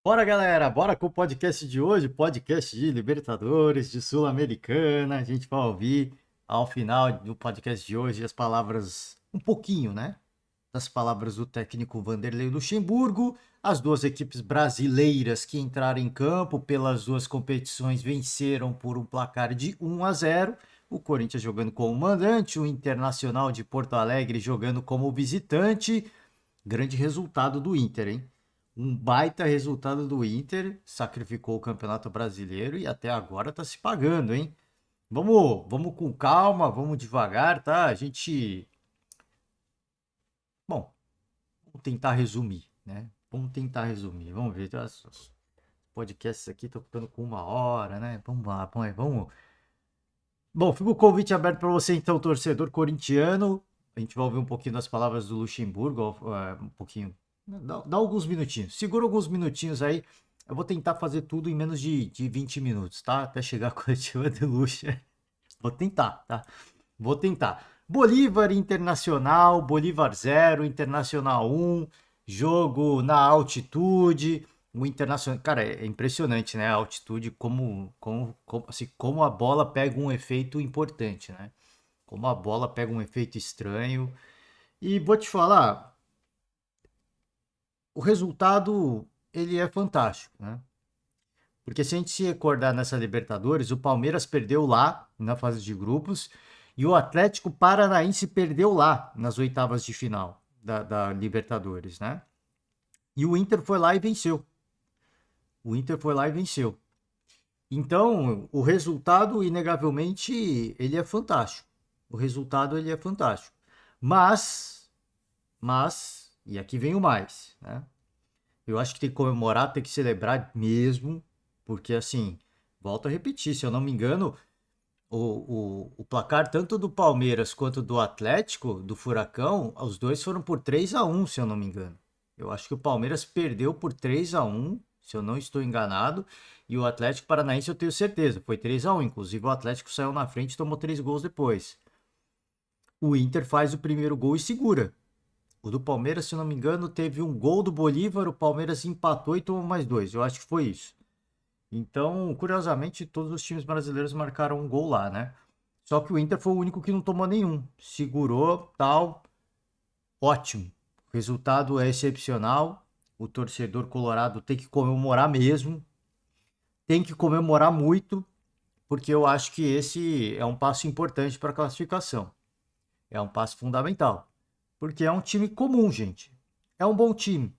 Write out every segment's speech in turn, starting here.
Bora, galera, bora com o podcast de hoje, podcast de Libertadores, de Sul-Americana. A gente vai ouvir ao final do podcast de hoje as palavras, um pouquinho, né? Das palavras do técnico Vanderlei Luxemburgo. As duas equipes brasileiras que entraram em campo pelas duas competições venceram por um placar de 1-0. O Corinthians jogando como mandante, o Internacional de Porto Alegre jogando como visitante. Grande resultado do Inter, hein? Um baita resultado do Inter, sacrificou o Campeonato Brasileiro e até agora tá se pagando, hein? Vamos com calma, vamos devagar, tá? Bom, vamos tentar resumir, né? Vamos tentar resumir. Vamos ver. Os podcasts aqui estão ficando com 1 hora, né? Vamos lá, vamos. Bom, fica o convite aberto para você, então, torcedor corintiano. A gente vai ouvir um pouquinho das palavras do Luxemburgo, um pouquinho. Dá alguns minutinhos. Segura alguns minutinhos aí. Eu vou tentar fazer tudo em menos de 20 minutos, tá? Até chegar a coletiva de luxo. Vou tentar, tá? Vou tentar. Bolívar Internacional, Bolívar 0, Internacional 1, jogo na altitude. O Internacional, cara, é impressionante, né? A altitude, como a bola pega um efeito importante, né? Como a bola pega um efeito estranho. E vou te falar, o resultado ele é fantástico, né? Porque se a gente se recordar nessa Libertadores, o Palmeiras perdeu lá na fase de grupos e o Atlético Paranaense perdeu lá nas oitavas de final da Libertadores, né? E o Inter foi lá e venceu. O Inter foi lá e venceu. Então, o resultado, inegavelmente, ele é fantástico. O resultado, ele é fantástico. Mas, e aqui vem o mais, né? Eu acho que tem que comemorar, tem que celebrar mesmo, porque assim, volto a repetir, se eu não me engano, o placar tanto do Palmeiras quanto do Atlético, do Furacão, os dois foram por 3-1, se eu não me engano. Eu acho que o Palmeiras perdeu por 3-1, se eu não estou enganado, e o Atlético Paranaense eu tenho certeza, foi 3-1. Inclusive o Atlético saiu na frente e tomou 3 gols depois. O Inter faz o primeiro gol e segura. O do Palmeiras, se eu não me engano, teve um gol do Bolívar, o Palmeiras empatou e tomou mais dois. Eu acho que foi isso. Então, curiosamente, todos os times brasileiros marcaram um gol lá, né? Só que o Inter foi o único que não tomou nenhum. Segurou, tal, ótimo. O resultado é excepcional. O torcedor colorado tem que comemorar mesmo. Tem que comemorar muito, porque eu acho que esse é um passo importante para a classificação. É um passo fundamental. Porque é um time comum, gente. É um bom time.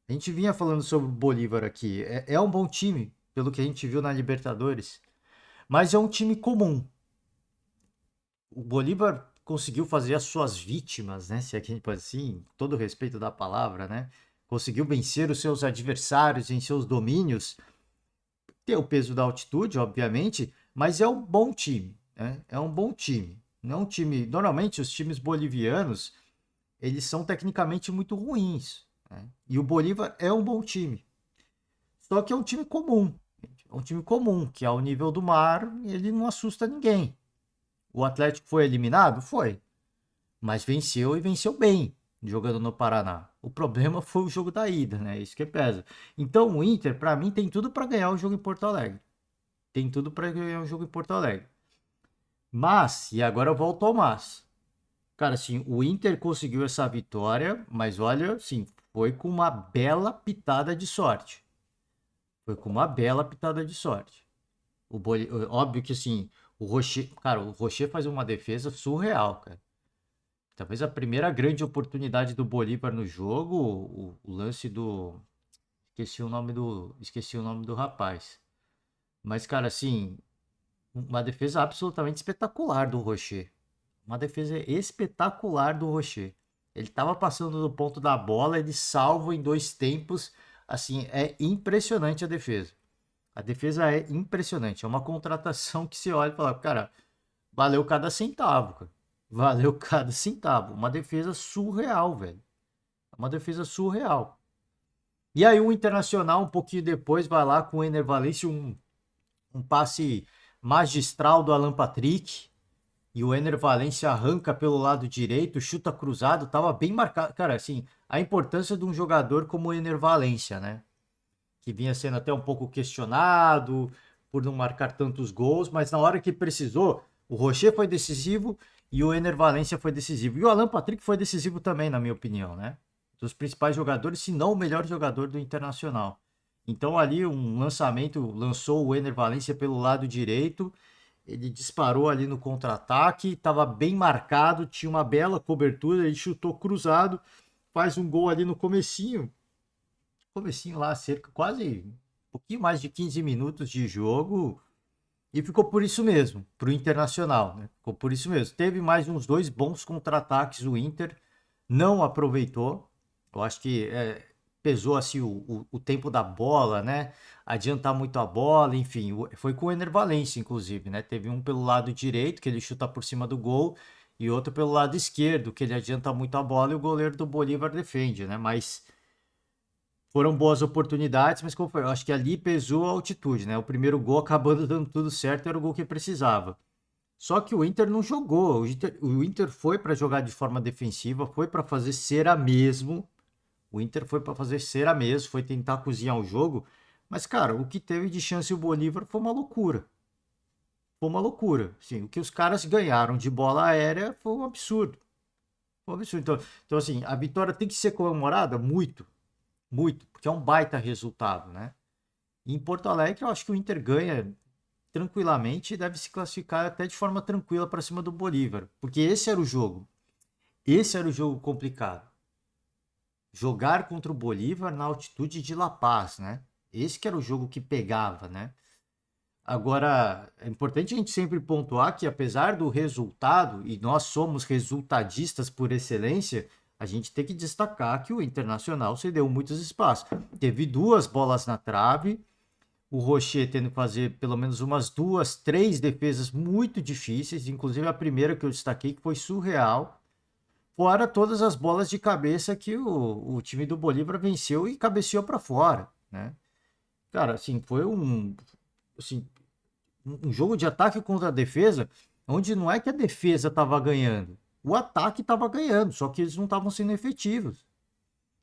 A gente vinha falando sobre o Bolívar aqui. É um bom time, pelo que a gente viu na Libertadores. Mas é um time comum. O Bolívar conseguiu fazer as suas vítimas, né? Se é que a gente pode assim, todo o respeito da palavra, né? Conseguiu vencer os seus adversários em seus domínios. Tem o peso da altitude, obviamente, mas é um bom time, né? É um bom time. Não é um time. Normalmente, os times bolivianos eles são tecnicamente muito ruins, né? E o Bolívar é um bom time. Só que é um time comum. É um time comum, que ao nível do mar, ele não assusta ninguém. O Atlético foi eliminado? Foi. Mas venceu e venceu bem, jogando no Paraná. O problema foi o jogo da ida, né? Isso que pesa. Então o Inter, para mim, tem tudo para ganhar o jogo em Porto Alegre. Tem tudo para ganhar o jogo em Porto Alegre. Mas, e agora eu volto ao mas. Cara, assim, o Inter conseguiu essa vitória, mas olha, assim, foi com uma bela pitada de sorte. Foi com uma bela pitada de sorte. Óbvio que assim, o Rocher, cara, o Rocher faz uma defesa surreal, cara. Talvez a primeira grande oportunidade do Bolívar no jogo, o lance do, esqueci o nome do rapaz. Mas cara, assim, uma defesa absolutamente espetacular do Rocher. Uma defesa espetacular do Rocher. Ele estava passando do ponto da bola, ele salva em dois tempos. Assim, é impressionante a defesa. A defesa é impressionante. É uma contratação que se olha e fala, cara, valeu cada centavo, cara. Valeu cada centavo. Uma defesa surreal, velho. Uma defesa surreal. E aí o Internacional, um pouquinho depois, vai lá com o Ener Valencia, um passe magistral do Alan Patrick. E o Ener Valencia arranca pelo lado direito, chuta cruzado, tava bem marcado. Cara, assim, a importância de um jogador como o Ener Valencia, né? que vinha sendo até um pouco questionado por não marcar tantos gols, mas na hora que precisou, o Rocher foi decisivo e o Ener Valencia foi decisivo. E o Alan Patrick foi decisivo também, na minha opinião, né? Dos principais jogadores, se não o melhor jogador do Internacional. Então ali um lançamento, lançou o Ener Valencia pelo lado direito, ele disparou ali no contra-ataque, estava bem marcado, tinha uma bela cobertura, ele chutou cruzado, faz um gol ali no comecinho lá, cerca, quase um pouquinho mais de 15 minutos de jogo, e ficou por isso mesmo, para o Internacional, né? Ficou por isso mesmo. Teve mais uns dois bons contra-ataques, o Inter não aproveitou. Eu acho que pesou assim o tempo da bola, né? Adiantar muito a bola, enfim. Foi com o Ener Valencia, inclusive, né? Teve um pelo lado direito, que ele chuta por cima do gol, e outro pelo lado esquerdo, que ele adianta muito a bola e o goleiro do Bolívar defende, né? Mas foram boas oportunidades, mas como foi? Eu acho que ali pesou a altitude, né? O primeiro gol acabando dando tudo certo, era o gol que precisava. Só que o Inter não jogou. O Inter foi para jogar de forma defensiva, foi para fazer cera mesmo. O Inter foi para fazer cera mesmo, foi tentar cozinhar o jogo. Mas, cara, o que teve de chance o Bolívar foi uma loucura. Foi uma loucura. Sim, o que os caras ganharam de bola aérea foi um absurdo. Foi um absurdo. Então, assim, a vitória tem que ser comemorada? Muito, muito, porque é um baita resultado, né? E em Porto Alegre, eu acho que o Inter ganha tranquilamente e deve se classificar até de forma tranquila para cima do Bolívar, porque esse era o jogo. Esse era o jogo complicado. Jogar contra o Bolívar na altitude de La Paz, né? Esse que era o jogo que pegava, né? Agora, é importante a gente sempre pontuar que apesar do resultado, e nós somos resultadistas por excelência, a gente tem que destacar que o Internacional cedeu muitos espaços. Teve duas bolas na trave, o Rocher tendo que fazer pelo menos umas duas, três defesas muito difíceis, inclusive a primeira que eu destaquei que foi surreal, fora todas as bolas de cabeça que o time do Bolívar venceu e cabeceou para fora, né? Cara, assim, foi assim, um jogo de ataque contra a defesa, onde não é que a defesa estava ganhando, o ataque estava ganhando, só que eles não estavam sendo efetivos.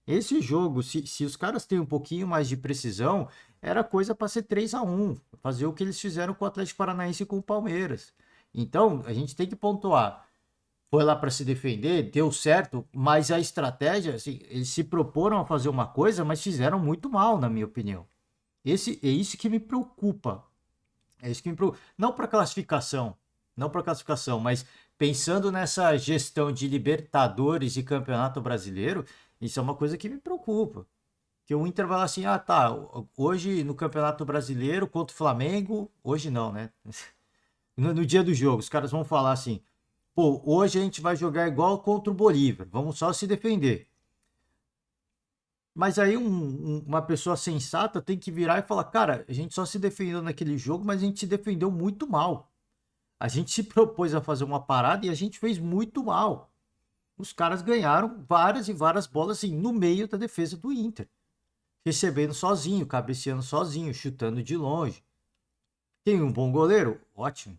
Esse jogo, se os caras têm um pouquinho mais de precisão, era coisa para ser 3-1, fazer o que eles fizeram com o Atlético Paranaense e com o Palmeiras. Então, a gente tem que pontuar. Foi lá para se defender, deu certo, mas a estratégia, assim, eles se proporam a fazer uma coisa, mas fizeram muito mal, na minha opinião. É isso que me preocupa. É isso que me preocupa. Não para classificação, não para classificação, mas pensando nessa gestão de Libertadores e Campeonato Brasileiro, isso é uma coisa que me preocupa. Que o Inter vai lá assim, ah tá, hoje no Campeonato Brasileiro contra o Flamengo, hoje não, né? No dia do jogo, os caras vão falar assim, pô, hoje a gente vai jogar igual contra o Bolívar, vamos só se defender. Mas aí uma pessoa sensata tem que virar e falar, cara, a gente só se defendeu naquele jogo, mas a gente se defendeu muito mal. A gente se propôs a fazer uma parada e a gente fez muito mal. Os caras ganharam várias e várias bolas assim, no meio da defesa do Inter. Recebendo sozinho, cabeceando sozinho, chutando de longe. Tem um bom goleiro? Ótimo.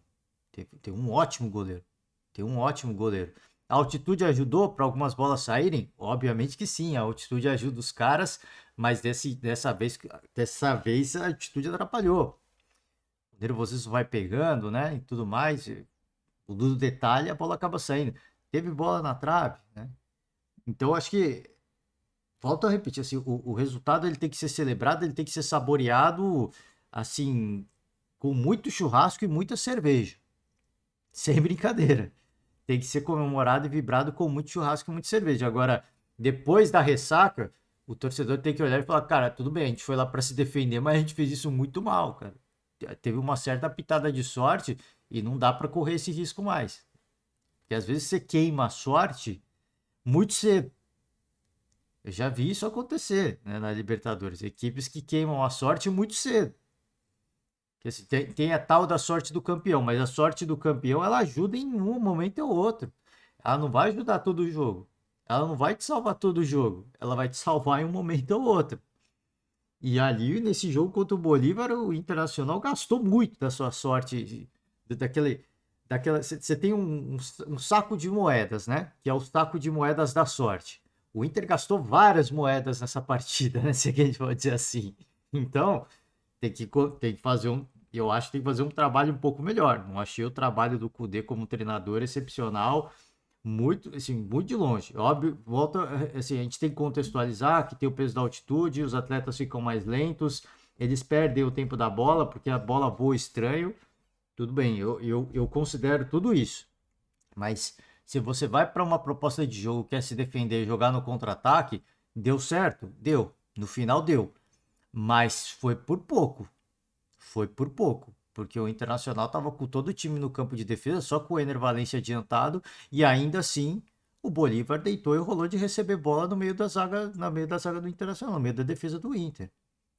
Tem um ótimo goleiro. Tem um ótimo goleiro. A altitude ajudou para algumas bolas saírem? Obviamente que sim, a altitude ajuda os caras, mas dessa vez a altitude atrapalhou. O nervosismo vai pegando, né? E tudo mais. O do detalhe, a bola acaba saindo. Teve bola na trave, né? Então, acho que, volto a repetir, assim, o resultado ele tem que ser celebrado, ele tem que ser saboreado, assim, com muito churrasco e muita cerveja. Sem brincadeira. Tem que ser comemorado e vibrado com muito churrasco e muita cerveja. Agora, depois da ressaca, o torcedor tem que olhar e falar, cara, tudo bem, a gente foi lá para se defender, mas a gente fez isso muito mal, cara. Teve uma certa pitada de sorte e não dá para correr esse risco mais. Porque às vezes você queima a sorte muito cedo. Eu já vi isso acontecer, né, na Libertadores. Equipes que queimam a sorte muito cedo. Que, assim, tem a tal da sorte do campeão, mas a sorte do campeão ela ajuda em um momento ou outro. Ela não vai ajudar todo o jogo. Ela não vai te salvar todo o jogo. Ela vai te salvar em um momento ou outro. E ali, nesse jogo contra o Bolívar, o Internacional gastou muito da sua sorte. Você tem um saco de moedas, né? Que é o saco de moedas da sorte. O Inter gastou várias moedas nessa partida, né? Se a gente pode dizer assim. Então, tem que fazer um. Eu acho que tem que fazer um trabalho um pouco melhor. Não achei o trabalho do Kudê como treinador excepcional, muito, assim, muito de longe. Óbvio, volta, assim, a gente tem que contextualizar que tem o peso da altitude, os atletas ficam mais lentos, eles perdem o tempo da bola porque a bola voa estranho. Tudo bem, eu considero tudo isso. Mas se você vai para uma proposta de jogo, quer se defender e jogar no contra-ataque, deu certo? Deu. No final deu. Mas foi por pouco. Foi por pouco. Porque o Internacional estava com todo o time no campo de defesa, só com o Ener Valencia adiantado, e ainda assim o Bolívar deitou e rolou de receber bola no meio da zaga, no meio da zaga do Internacional, no meio da defesa do Inter.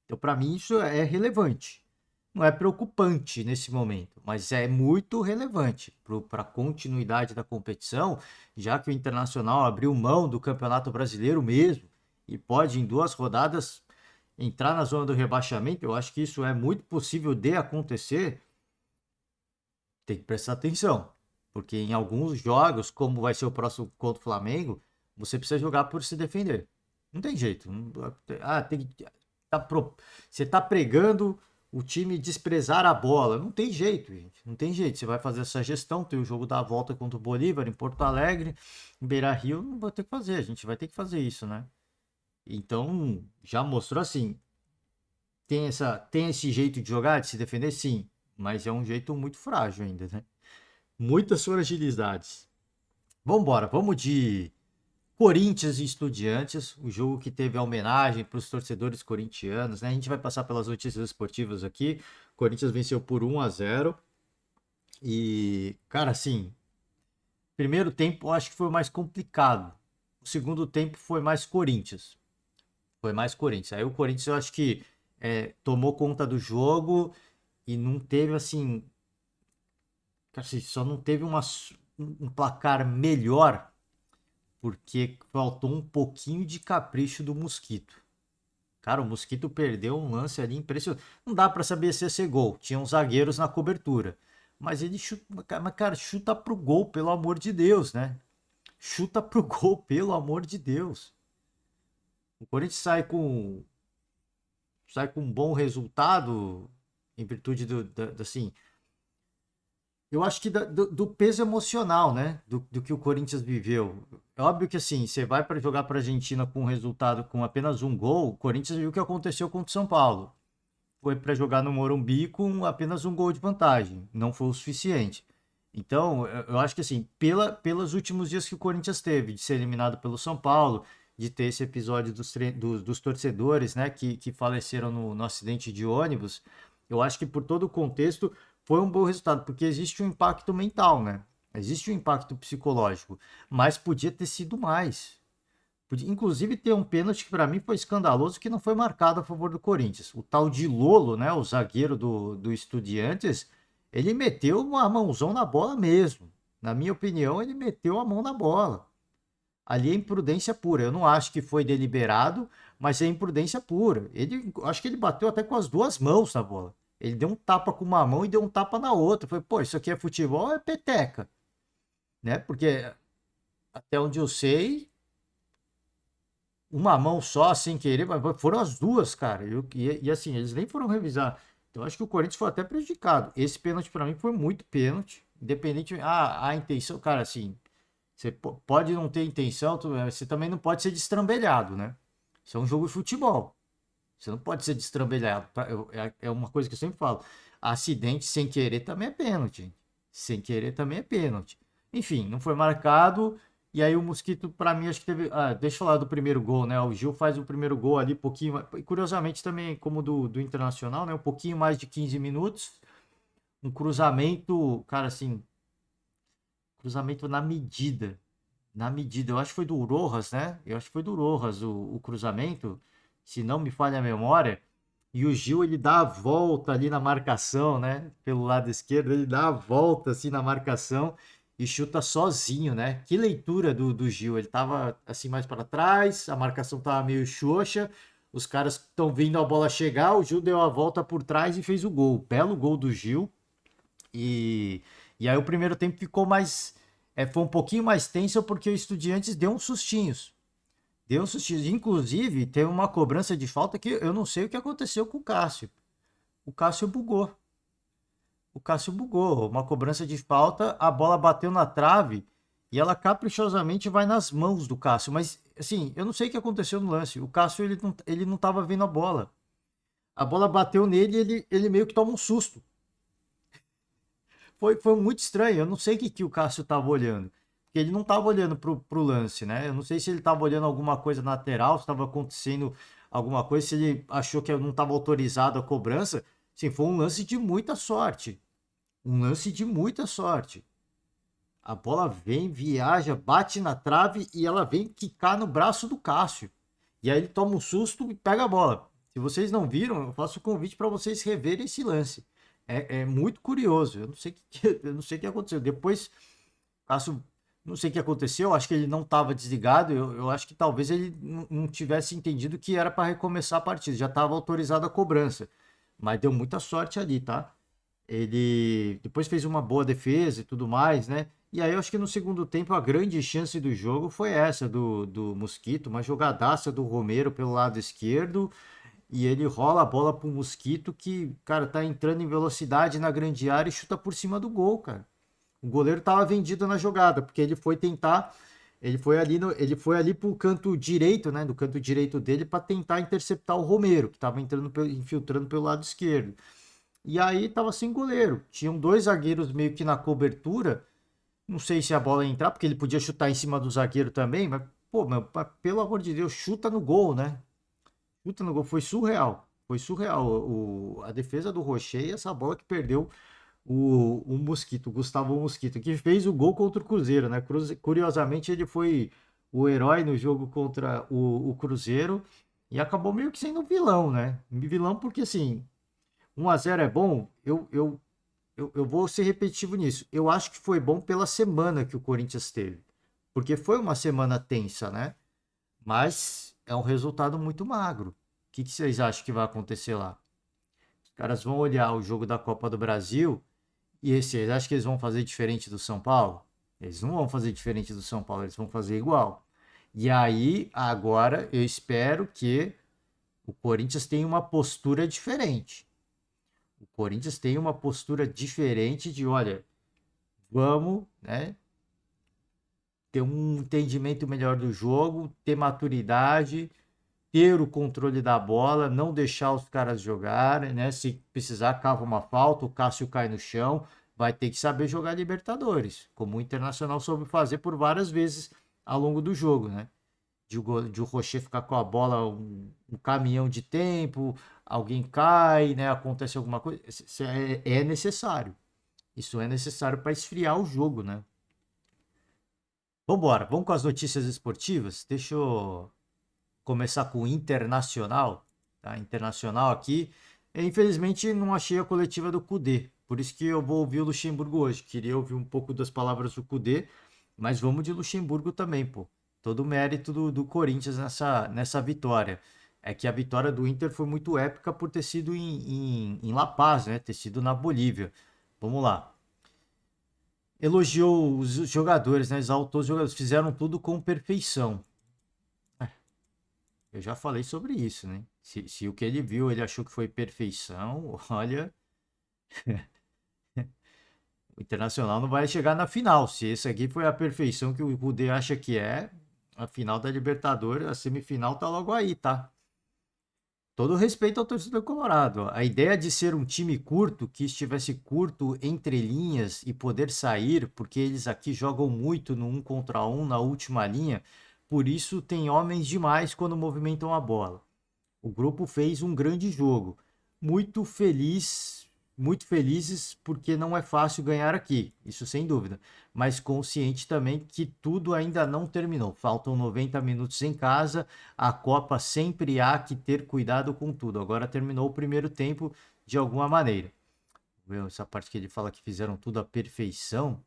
Então, para mim, isso é relevante. Não é preocupante nesse momento, mas é muito relevante para a continuidade da competição, já que o Internacional abriu mão do Campeonato Brasileiro mesmo e pode, em 2 rodadas, entrar na zona do rebaixamento. Eu acho que isso é muito possível de acontecer. Tem que prestar atenção, porque em alguns jogos, como vai ser o próximo contra o Flamengo, você precisa jogar por se defender. Não tem jeito. Tem que. Você está pregando o time desprezar a bola. Não tem jeito, gente. Não tem jeito. Você vai fazer essa gestão, tem o jogo da volta contra o Bolívar em Porto Alegre, em Beira-Rio, não vai ter que fazer. A gente vai ter que fazer isso, né? Então, já mostrou assim. Tem esse jeito de jogar, de se defender, sim. Mas é um jeito muito frágil ainda, né? Muitas fragilidades. Vambora, vamos de Corinthians e Estudiantes, o jogo que teve a homenagem para os torcedores corintianos, né? A gente vai passar pelas notícias esportivas aqui. O Corinthians venceu por 1-0. E, cara, assim, primeiro tempo eu acho que foi o mais complicado. O segundo tempo foi mais Corinthians. Foi mais Corinthians. Aí o Corinthians eu acho que tomou conta do jogo e não teve, assim, cara, assim, só não teve um placar melhor porque faltou um pouquinho de capricho do Mosquito. Cara, o Mosquito perdeu um lance ali impressionante. Não dá pra saber se ia ser gol. Tinham zagueiros na cobertura. Mas ele chuta, mas, cara, chuta pro gol, pelo amor de Deus, né? Chuta pro gol, pelo amor de Deus. O Corinthians sai com um bom resultado em virtude assim, eu acho que do peso emocional, né? Do que o Corinthians viveu. É óbvio que assim, você vai para jogar para a Argentina com um resultado com apenas um gol, o Corinthians viu o que aconteceu contra o São Paulo. Foi para jogar no Morumbi com apenas um gol de vantagem. Não foi o suficiente. Então, eu acho que assim, pelos últimos dias que o Corinthians teve, de ser eliminado pelo São Paulo, de ter esse episódio dos torcedores, né, que faleceram no acidente de ônibus, eu acho que por todo o contexto foi um bom resultado, porque existe um impacto mental, né? Existe um impacto psicológico, mas podia ter sido mais. Inclusive, ter um pênalti que para mim foi escandaloso que não foi marcado a favor do Corinthians. O tal de Lolo, né, o zagueiro do Estudiantes, ele meteu uma mãozão na bola mesmo. Na minha opinião, ele meteu a mão na bola. Ali é imprudência pura. Eu não acho que foi deliberado, mas é imprudência pura. Acho que ele bateu até com as 2 mãos na bola. Ele deu um tapa com uma mão e deu um tapa na outra. Foi, pô, isso aqui é futebol, é peteca, né? Porque até onde eu sei, uma mão só, sem querer, mas foram as 2, cara. E assim, eles nem foram revisar. Então acho que o Corinthians foi até prejudicado. Esse pênalti para mim foi muito pênalti, independente a intenção, cara, assim, você pode não ter intenção, você também não pode ser destrambelhado, né? Isso é um jogo de futebol. Você não pode ser destrambelhado. É uma coisa que eu sempre falo. Acidente sem querer também é pênalti. Sem querer também é pênalti. Enfim, não foi marcado. E aí o Mosquito, para mim, acho que teve. Deixa eu falar do primeiro gol, né? O Gil faz o primeiro gol ali, pouquinho. Curiosamente também, como do Internacional, né? Um pouquinho mais de 15 minutos. Um cruzamento, cara, assim. Cruzamento na medida. Na medida. Eu acho que foi do Rojas, né? Eu acho que foi do Rojas o cruzamento. Se não me falha a memória. E o Gil, ele dá a volta ali na marcação, né? Pelo lado esquerdo, ele dá a volta assim na marcação e chuta sozinho, né? Que leitura do Gil. Ele tava assim mais para trás, a marcação tava meio xoxa, os caras estão vindo a bola chegar, o Gil deu a volta por trás e fez o gol. Belo gol do Gil. E, e aí o primeiro tempo ficou mais. Foi um pouquinho mais tenso porque o Estudiantes deu uns sustinhos. Deu um susto. Inclusive, teve uma cobrança de falta que eu não sei o que aconteceu com o Cássio. O Cássio bugou. O Cássio bugou. Uma cobrança de falta, a bola bateu na trave e ela caprichosamente vai nas mãos do Cássio. Mas, assim, eu não sei o que aconteceu no lance. O Cássio, ele não tava vendo a bola. A bola bateu nele e ele meio que toma um susto. Foi muito estranho. Eu não sei que o Cássio tava olhando. Porque ele não tava olhando pro lance, né? Eu não sei se ele tava olhando alguma coisa na lateral, se estava acontecendo alguma coisa, se ele achou que não estava autorizado a cobrança. Sim, foi um lance de muita sorte. Um lance de muita sorte. A bola vem, viaja, bate na trave e ela vem quicar no braço do Cássio. E aí ele toma um susto e pega a bola. Se vocês não viram, eu faço o convite para vocês reverem esse lance. É muito curioso. Eu não sei eu não sei o que aconteceu. Depois, Cássio, não sei o que aconteceu. Acho que ele não estava desligado. Eu acho que talvez ele não tivesse entendido que era para recomeçar a partida. Já estava autorizada a cobrança. Mas deu muita sorte ali, tá? Ele depois fez uma boa defesa e tudo mais, né? E aí eu acho que no segundo tempo a grande chance do jogo foi essa do Mosquito, uma jogadaça do Romero pelo lado esquerdo e ele rola a bola pro Mosquito que, cara, tá entrando em velocidade na grande área e chuta por cima do gol, cara. O goleiro tava vendido na jogada, porque ele foi tentar, ele foi ali pro canto direito, né, do canto direito dele para tentar interceptar o Romero, que tava entrando infiltrando pelo lado esquerdo. E aí tava sem goleiro. Tinham dois zagueiros meio que na cobertura. Não sei se a bola ia entrar, porque ele podia chutar em cima do zagueiro também, mas, pô, meu, pelo amor de Deus, chuta no gol, né? Chuta no gol. Foi surreal. Foi surreal. A defesa do Rocher e essa bola que perdeu o Mosquito, o Gustavo Mosquito, que fez o gol contra o Cruzeiro, né? Curiosamente, ele foi o herói no jogo contra o Cruzeiro e acabou meio que sendo vilão, né? Vilão porque, assim, 1-0 é bom, eu vou ser repetitivo nisso. Eu acho que foi bom pela semana que o Corinthians teve. Porque foi uma semana tensa, né? Mas é um resultado muito magro. O que vocês acham que vai acontecer lá? Os caras vão olhar o jogo da Copa do Brasil e vocês acham que eles vão fazer diferente do São Paulo? Eles não vão fazer diferente do São Paulo, eles vão fazer igual. E aí, agora, eu espero que o Corinthians tenha uma postura diferente. O Corinthians tem uma postura diferente de, olha, vamos, né, ter um entendimento melhor do jogo, ter maturidade, ter o controle da bola, não deixar os caras jogarem, né? Se precisar, cava uma falta, o Cássio cai no chão, vai ter que saber jogar Libertadores, como o Internacional soube fazer por várias vezes ao longo do jogo, né? De o Rocher ficar com a bola um caminhão de tempo, alguém cai, né? Acontece alguma coisa. Isso é necessário. Isso é necessário para esfriar o jogo, né? Vambora, vamos com as notícias esportivas. Deixa eu começar com o Internacional. Tá? Internacional aqui. Eu, infelizmente, não achei a coletiva do Cudê. Por isso que eu vou ouvir o Luxemburgo hoje. Queria ouvir um pouco das palavras do Cudê, mas vamos de Luxemburgo também, pô. Todo o mérito do Corinthians nessa vitória. É que a vitória do Inter foi muito épica por ter sido em La Paz, né? Ter sido na Bolívia. Vamos lá. Elogiou os jogadores, né? Exaltou os jogadores, fizeram tudo com perfeição. Eu já falei sobre isso, né? Se o que ele viu, ele achou que foi perfeição, olha, o Internacional não vai chegar na final. Se esse aqui foi a perfeição que o Kudê acha que é, a final da Libertadores, a semifinal tá logo aí, tá? Todo respeito ao torcedor colorado. A ideia de ser um time curto, que estivesse curto entre linhas e poder sair, porque eles aqui jogam muito no 1 contra 1 na última linha, por isso tem homens demais quando movimentam a bola. O grupo fez um grande jogo. Muito feliz, muito felizes porque não é fácil ganhar aqui, isso sem dúvida, mas consciente também que tudo ainda não terminou. Faltam 90 minutos em casa, a Copa sempre há que ter cuidado com tudo. Agora terminou o primeiro tempo de alguma maneira. Essa parte que ele fala que fizeram tudo à perfeição,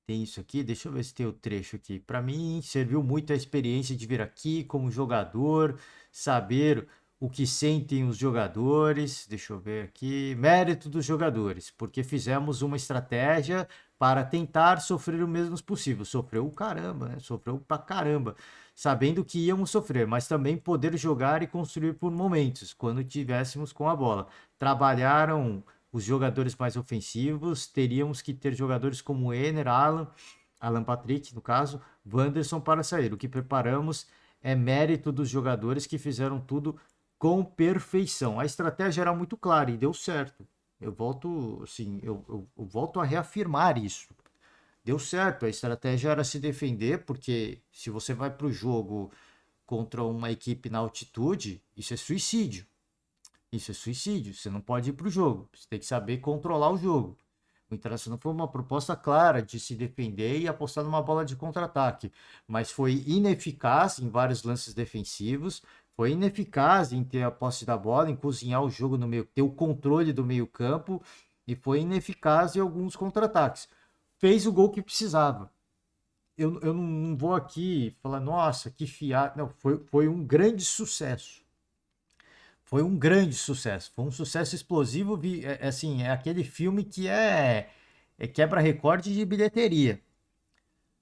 tem isso aqui, deixa eu ver se tem o trecho aqui. Para mim, serviu muito a experiência de vir aqui como jogador, saber o que sentem os jogadores, deixa eu ver aqui, mérito dos jogadores, porque fizemos uma estratégia para tentar sofrer o menos possível. Sofreu o caramba, né? Sofreu pra caramba, sabendo que íamos sofrer, mas também poder jogar e construir por momentos, quando tivéssemos com a bola. Trabalharam os jogadores mais ofensivos, teríamos que ter jogadores como Ener, Alan Patrick, no caso, Wanderson para sair. O que preparamos é mérito dos jogadores que fizeram tudo com perfeição. A estratégia era muito clara e deu certo. Eu volto, assim, eu volto a reafirmar isso. Deu certo. A estratégia era se defender, porque se você vai para o jogo contra uma equipe na altitude, isso é suicídio. Isso é suicídio. Você não pode ir para o jogo. Você tem que saber controlar o jogo. O Internacional foi uma proposta clara de se defender e apostar numa bola de contra-ataque, mas foi ineficaz em vários lances defensivos, foi ineficaz em ter a posse da bola, em cozinhar o jogo no meio, ter o controle do meio-campo, e foi ineficaz em alguns contra-ataques. Fez o gol que precisava. Eu não vou aqui falar, nossa, que fiado. Não, foi um grande sucesso. Foi um grande sucesso. Foi um sucesso explosivo. Assim, é aquele filme que é quebra recorde de bilheteria.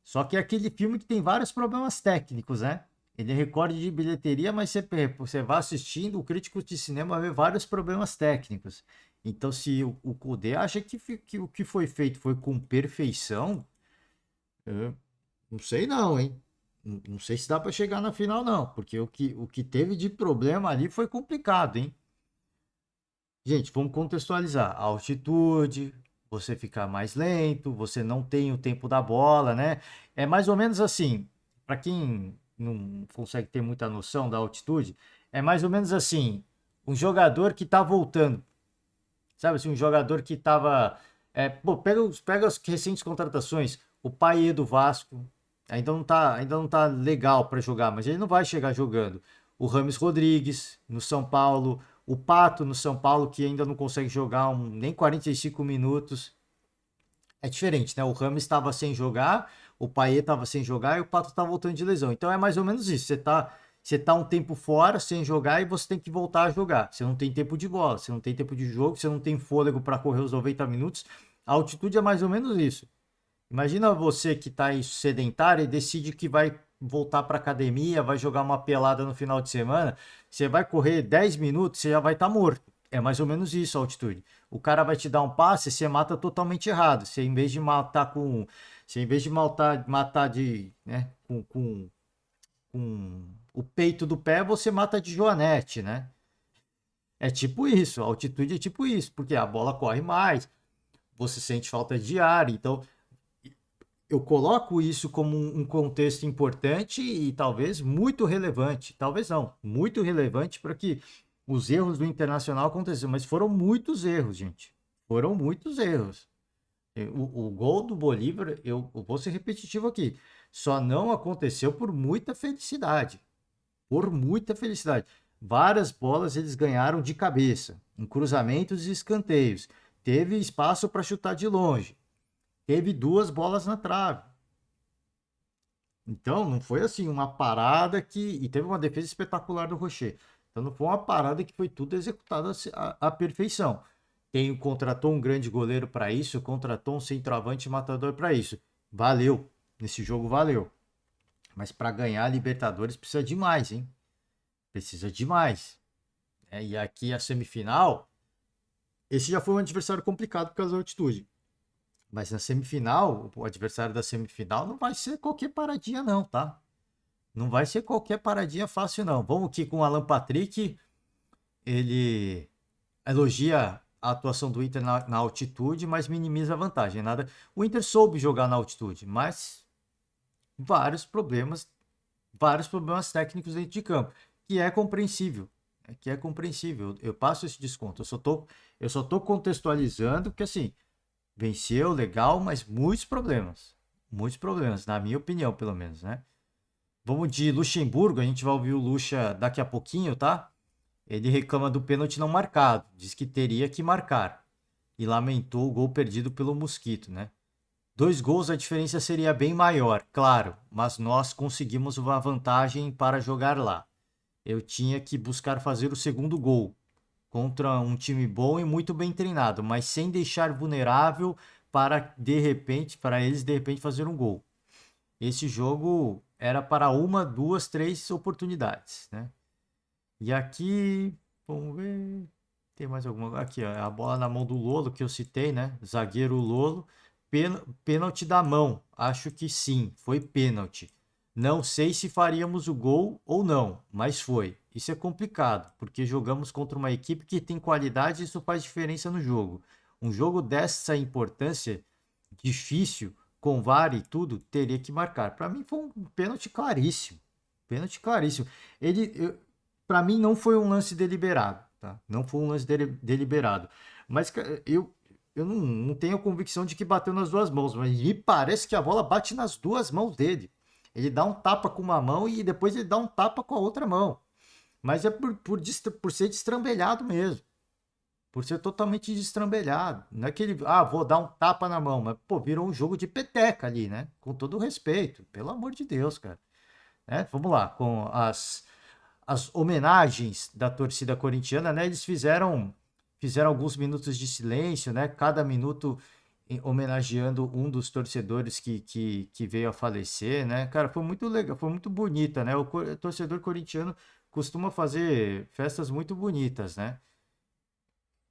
Só que é aquele filme que tem vários problemas técnicos, né? Ele é recorde de bilheteria, mas você vai assistindo, o crítico de cinema vê vários problemas técnicos. Então, se o Kudê acha que o que foi feito foi com perfeição, eu não sei não, hein? Não sei se dá para chegar na final, não, porque o que teve de problema ali foi complicado, hein? Gente, vamos contextualizar. A altitude, você ficar mais lento, você não tem o tempo da bola, né? É mais ou menos assim, para quem não consegue ter muita noção da altitude, é mais ou menos assim, um jogador que tá voltando, sabe assim, um jogador que tava, pô, pega as recentes contratações, o Payet do Vasco, ainda não tá legal para jogar, mas ele não vai chegar jogando. O Rames Rodrigues no São Paulo, o Pato no São Paulo, que ainda não consegue jogar nem 45 minutos. É diferente, né? O Rames estava sem jogar, o Payet estava sem jogar e o Pato tá voltando de lesão. Então é mais ou menos isso. Você tá um tempo fora sem jogar e você tem que voltar a jogar. Você não tem tempo de bola, você não tem tempo de jogo, você não tem fôlego para correr os 90 minutos. A altitude é mais ou menos isso. Imagina você que está aí sedentário e decide que vai voltar para academia, vai jogar uma pelada no final de semana. Você vai correr 10 minutos, você já vai estar morto. É mais ou menos isso a altitude. O cara vai te dar um passe, você mata totalmente errado. Você em vez de matar com, você em vez de matar de, né, com o peito do pé, você mata de joanete, né? É tipo isso, a altitude é tipo isso, porque a bola corre mais, você sente falta de ar, então eu coloco isso como um contexto importante e talvez muito relevante. Talvez não, muito relevante para que os erros do Internacional aconteceram. Mas foram muitos erros, gente. Foram muitos erros. O gol do Bolívar, eu vou ser repetitivo aqui, só não aconteceu por muita felicidade. Por muita felicidade. Várias bolas eles ganharam de cabeça, em cruzamentos e escanteios. Teve espaço para chutar de longe. Teve duas bolas na trave. Então, não foi assim uma parada que. E teve uma defesa espetacular do Rocher. Então, não foi uma parada que foi tudo executado à perfeição. Contratou um grande goleiro para isso, contratou um centroavante matador para isso. Valeu. Nesse jogo valeu. Mas para ganhar a Libertadores precisa de mais, hein? Precisa de mais. E aqui a semifinal. Esse já foi um adversário complicado por causa da altitude. Mas na semifinal, o adversário da semifinal não vai ser qualquer paradinha, não, tá? Não vai ser qualquer paradinha fácil, não. Vamos aqui com o Alan Patrick. Ele elogia a atuação do Inter na altitude, mas minimiza a vantagem. Nada. O Inter soube jogar na altitude, mas vários problemas técnicos dentro de campo, que é compreensível. Que é compreensível. Eu passo esse desconto. Eu só tô contextualizando que assim. Venceu, legal, mas muitos problemas. Muitos problemas, na minha opinião, pelo menos, né? Vamos de Luxemburgo, a gente vai ouvir o Luxa daqui a pouquinho, tá? Ele reclama do pênalti não marcado, diz que teria que marcar. E lamentou o gol perdido pelo Mosquito, né? 2 gols a diferença seria bem maior, claro, mas nós conseguimos uma vantagem para jogar lá. eu tinha que buscar fazer o segundo gol contra um time bom e muito bem treinado, mas sem deixar vulnerável para eles de repente fazer um gol. Esse jogo era para uma, duas, três oportunidades, né? E aqui, vamos ver, tem mais alguma? Aqui, ó, a bola na mão do Lolo que eu citei, né? Zagueiro Lolo, pênalti da mão. Acho que sim, foi pênalti. Não sei se faríamos o gol ou não, mas foi. Isso é complicado, porque jogamos contra uma equipe que tem qualidade e isso faz diferença no jogo. Um jogo dessa importância, difícil, com VAR e tudo, teria que marcar. Para mim foi um pênalti claríssimo. Pênalti claríssimo. Ele, para mim não foi um lance deliberado, tá? Não foi um lance deliberado. Mas eu não tenho a convicção de que bateu nas duas mãos, mas me parece que a bola bate nas duas mãos dele. Ele dá um tapa com uma mão e depois ele dá um tapa com a outra mão. Mas é por ser destrambelhado mesmo. Por ser totalmente destrambelhado. Não é que ele, vou dar um tapa na mão, mas, pô, virou um jogo de peteca ali, né? Com todo o respeito. Pelo amor de Deus, cara. Né? Vamos lá, com as homenagens da torcida corintiana, né? Eles fizeram alguns minutos de silêncio, né? Cada minuto homenageando um dos torcedores que veio a falecer, né? Cara, foi muito legal, foi muito bonita, né? O torcedor corintiano costuma fazer festas muito bonitas, né?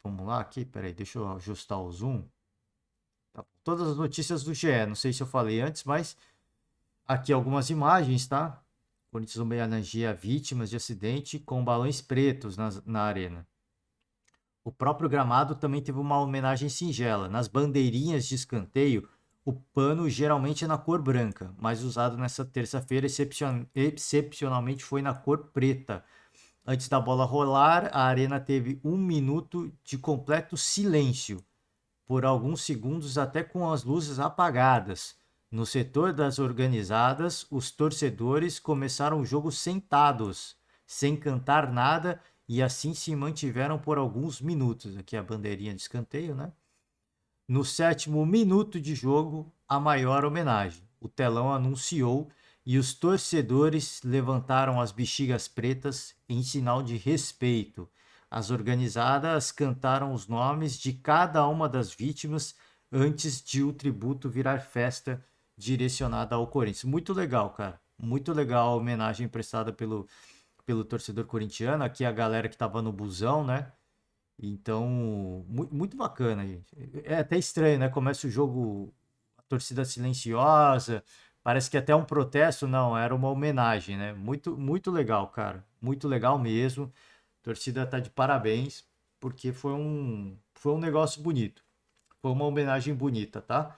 Vamos lá aqui, peraí, deixa eu ajustar o zoom. Tá. Todas as notícias do GE, não sei se eu falei antes, mas aqui algumas imagens, tá? Corinthians homenageia vítimas de acidente com balões pretos na arena. O próprio gramado também teve uma homenagem singela. Nas bandeirinhas de escanteio, o pano geralmente é na cor branca, mas usado nessa terça-feira excepcionalmente foi na cor preta. Antes da bola rolar, a arena teve 1 minuto de completo silêncio, por alguns segundos até com as luzes apagadas. No setor das organizadas, os torcedores começaram o jogo sentados, sem cantar nada, e assim se mantiveram por alguns minutos. Aqui a bandeirinha de escanteio, né? No sétimo minuto de jogo, a maior homenagem. O telão anunciou e os torcedores levantaram as bexigas pretas em sinal de respeito. As organizadas cantaram os nomes de cada uma das vítimas antes de o tributo virar festa direcionada ao Corinthians. Muito legal, cara. Muito legal a homenagem prestada pelo torcedor corintiano. Aqui a galera que estava no busão, né? Então, muito bacana, gente. É até estranho, né? Começa o jogo, a torcida silenciosa, parece que até um protesto, não, era uma homenagem, né? Muito legal, cara. Muito legal mesmo. A torcida tá de parabéns, porque foi um negócio bonito. Foi uma homenagem bonita, tá?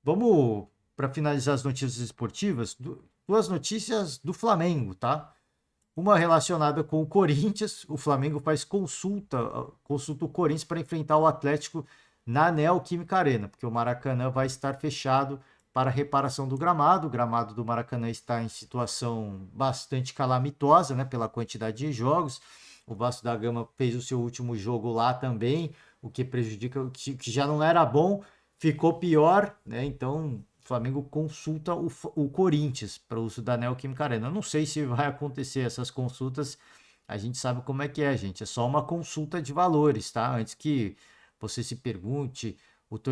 Vamos, para finalizar as notícias esportivas, duas notícias do Flamengo, tá? Uma relacionada com o Corinthians, o Flamengo faz consulta o Corinthians para enfrentar o Atlético na Neoquímica Arena, porque o Maracanã vai estar fechado para reparação do gramado. O gramado do Maracanã está em situação bastante calamitosa, né, pela quantidade de jogos. O Vasco da Gama fez o seu último jogo lá também, o que prejudica, que já não era bom, ficou pior, né? Então o Flamengo consulta o Corinthians para o uso da Neoquímica Arena. Eu não sei se vai acontecer essas consultas, a gente sabe como é que é, gente. É só uma consulta de valores, tá? Antes que você se pergunte,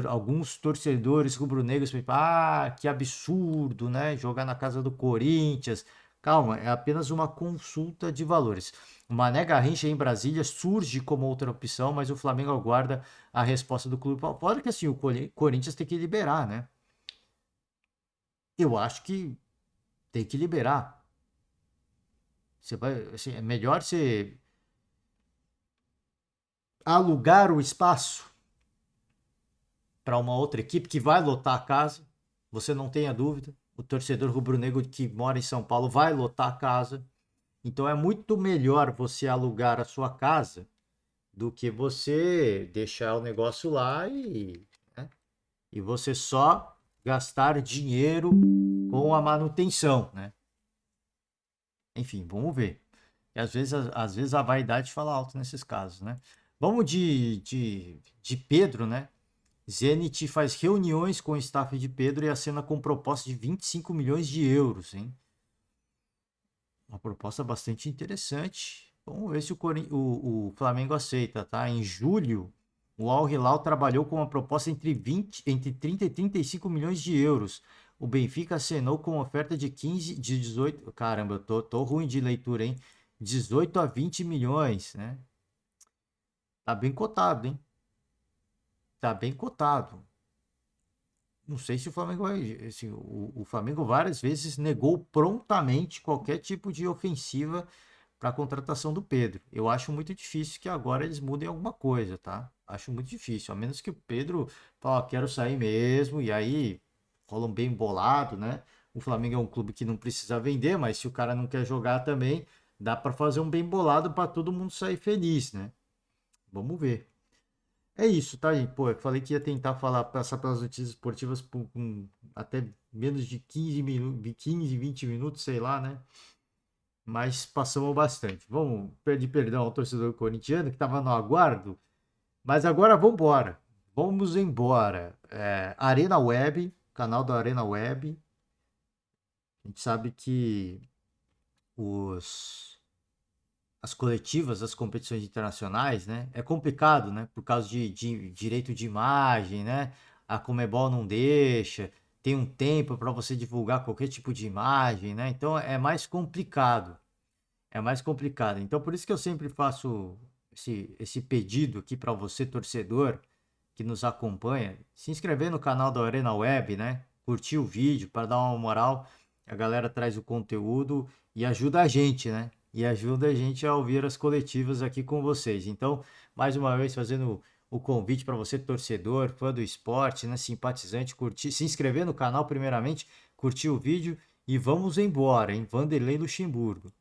alguns torcedores rubro-negros pensam, que absurdo, né? Jogar na casa do Corinthians. Calma, é apenas uma consulta de valores. O Mané Garrincha em Brasília surge como outra opção, mas o Flamengo aguarda a resposta do clube. Fora que assim, o Corinthians tem que liberar, né? Eu acho que tem que liberar. Você vai, assim, é melhor você alugar o espaço para uma outra equipe que vai lotar a casa. Você não tenha dúvida. O torcedor rubro-negro que mora em São Paulo vai lotar a casa. Então é muito melhor você alugar a sua casa do que você deixar o negócio lá né, e você só gastar dinheiro com a manutenção, né? Enfim, vamos ver. E às vezes a vaidade fala alto nesses casos, né? Vamos de Pedro, né? Zenit faz reuniões com o staff de Pedro e acena com proposta de 25 milhões de euros, hein? Uma proposta bastante interessante. Vamos ver se o Flamengo aceita, tá? Em julho, o Al Hilal trabalhou com uma proposta entre 30 e 35 milhões de euros. O Benfica acenou com oferta de 15, de 18. Caramba, eu tô ruim de leitura, hein? 18 a 20 milhões, né? Tá bem cotado, hein? Tá bem cotado. Não sei se o Flamengo vai. Assim, o Flamengo várias vezes negou prontamente qualquer tipo de ofensiva para a contratação do Pedro. Eu acho muito difícil que agora eles mudem alguma coisa, tá? Acho muito difícil. A menos que o Pedro fale, ó, quero sair mesmo, e aí rola um bem bolado, né? O Flamengo é um clube que não precisa vender, mas se o cara não quer jogar também, dá para fazer um bem bolado para todo mundo sair feliz, né? Vamos ver. É isso, tá, gente? Pô, eu falei que ia tentar falar, passar pelas notícias esportivas com até menos de 15 minutos, 15, 20 minutos, sei lá, né? Mas passamos bastante. Vamos pedir perdão ao torcedor corintiano que estava no aguardo, mas agora vamos embora. Vamos embora. Arena Web, canal da Arena Web. A gente sabe que os as coletivas das competições internacionais, né? É complicado, né? Por causa de direito de imagem, né? A Conmebol não deixa, tem um tempo para você divulgar qualquer tipo de imagem, né? Então é mais complicado. É mais complicado. Então por isso que eu sempre faço esse pedido aqui para você, torcedor, que nos acompanha, se inscrever no canal da Arena Web, né? Curtir o vídeo para dar uma moral. A galera traz o conteúdo e ajuda a gente, né? E ajuda a gente a ouvir as coletivas aqui com vocês. Então, mais uma vez, fazendo o convite para você, torcedor, fã do esporte, né? Simpatizante, curtir, se inscrever no canal, primeiramente, curtir o vídeo e vamos embora, hein? Vanderlei Luxemburgo.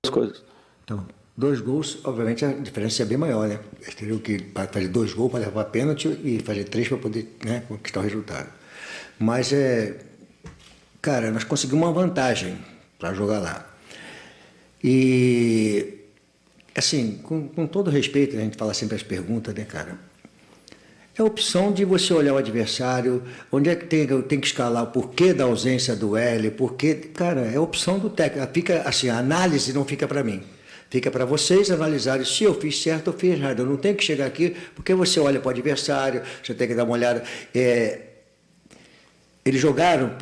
As coisas. Então, 2 gols, obviamente a diferença é bem maior, né? Eles teriam que fazer 2 gols para levar pênalti e fazer 3 para poder, né, conquistar o resultado. Mas cara, nós conseguimos uma vantagem para jogar lá. E assim, com todo respeito, a gente fala sempre as perguntas, né, cara? É a opção de você olhar o adversário, onde é que tem que escalar, o porquê da ausência do L, porquê. Cara, é a opção do técnico. Fica assim, a análise não fica para mim. Fica para vocês analisarem se eu fiz certo ou fiz errado. Eu não tenho que chegar aqui, porque você olha para o adversário, você tem que dar uma olhada. Eles jogaram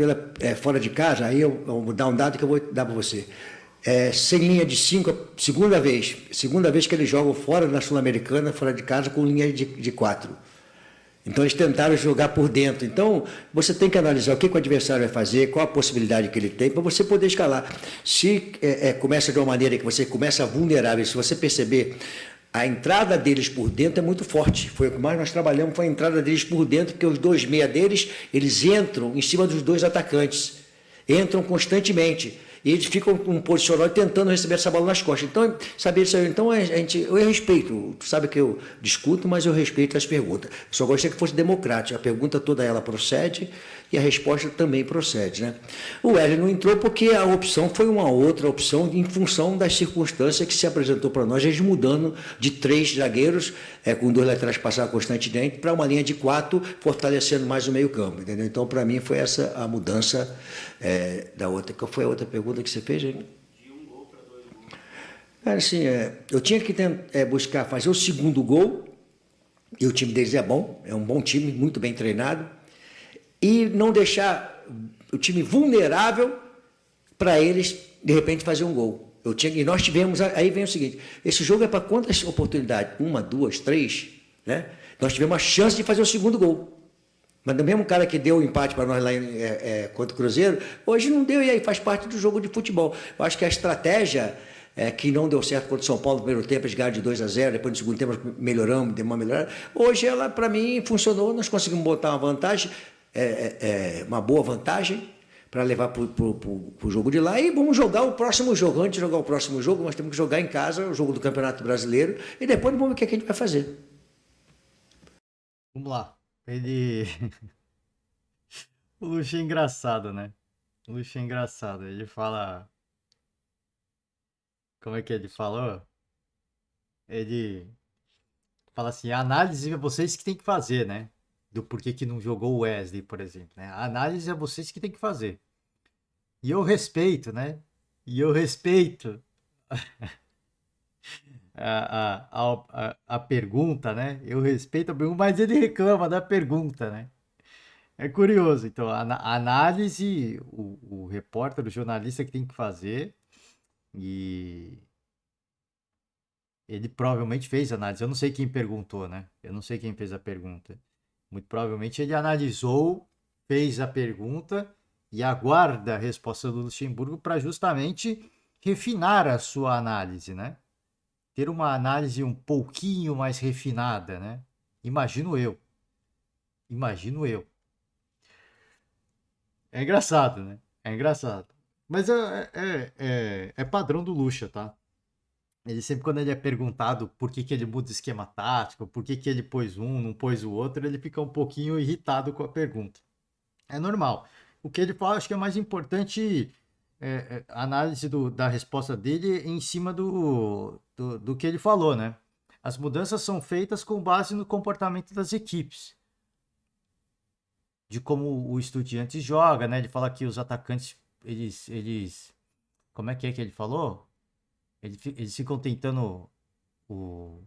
fora de casa, aí eu vou dar um dado que eu vou dar para você. Sem linha de 5, segunda vez que eles jogam fora na Sul-Americana, fora de casa, com linha de 4. Então eles tentaram jogar por dentro. Então você tem que analisar o que o adversário vai fazer, qual a possibilidade que ele tem, para você poder escalar. Se começa de uma maneira que você começa vulnerável, se você perceber, a entrada deles por dentro é muito forte. Foi o que mais nós trabalhamos, foi a entrada deles por dentro, porque os 2 meia deles, eles entram em cima dos 2 atacantes. Entram constantemente. E eles ficam posicionados tentando receber essa bola nas costas. Então, saber isso aí. Então, eu respeito. Tu sabe que eu discuto, mas eu respeito as perguntas. Eu só gostaria que fosse democrática. A pergunta toda ela procede e a resposta também procede, né? O Hélio não entrou porque a opção foi uma outra opção em função das circunstâncias que se apresentou para nós, eles mudando de 3 zagueiros, com 2 laterais passar constantemente, para uma linha de 4, fortalecendo mais o meio-campo, entendeu? Então, para mim, foi essa a mudança da outra. Qual foi a outra pergunta que você fez, hein? De 1 gol para 2 gols. Cara, assim, eu tinha que buscar fazer o segundo gol, e o time deles é bom, é um bom time, muito bem treinado, e não deixar o time vulnerável para eles, de repente, fazer um gol. E nós tivemos, aí vem o seguinte, esse jogo é para quantas oportunidades? 1, 2, 3, né? Nós tivemos a chance de fazer o segundo gol. Mas o mesmo cara que deu o empate para nós lá contra o Cruzeiro, hoje não deu, e aí faz parte do jogo de futebol. Eu acho que a estratégia que não deu certo contra o São Paulo no primeiro tempo, eles ganharam de 2-0, depois no segundo tempo nós melhoramos, deu uma melhorada. Hoje ela, para mim, funcionou, nós conseguimos botar uma vantagem, uma boa vantagem, para levar para o jogo de lá, e vamos jogar o próximo jogo. Antes de jogar o próximo jogo, nós temos que jogar em casa, o jogo do Campeonato Brasileiro, e depois vamos ver o que a gente vai fazer. Vamos lá. Ele. O Luxo é engraçado, né? O Luxo é engraçado. Ele fala. Como é que ele falou? Ele fala assim: a análise é vocês que tem que fazer, né? Do porquê que não jogou o Wesley, por exemplo, né? A análise é vocês que tem que fazer. E eu respeito, né? E eu respeito a pergunta, né? Eu respeito a pergunta, mas ele reclama da pergunta, né? É curioso. Então, a análise, o repórter, o jornalista que tem que fazer, e ele provavelmente fez análise. Eu não sei quem perguntou, né? Eu não sei quem fez a pergunta. Muito provavelmente ele analisou, fez a pergunta e aguarda a resposta do Luxemburgo para justamente refinar a sua análise, né? Ter uma análise um pouquinho mais refinada, né? Imagino eu. Imagino eu. É engraçado, né? É engraçado. Mas é padrão do Lucha, tá? Ele sempre, quando ele é perguntado por que ele muda o esquema tático, por que ele pôs um, não pôs o outro, ele fica um pouquinho irritado com a pergunta. É normal. O que ele fala, acho que é mais importante a análise da resposta dele em cima do que ele falou, né? As mudanças são feitas com base no comportamento das equipes, de como o Estudiantes joga, né? Ele fala que os atacantes, como é que ele falou? Eles ficam tentando o...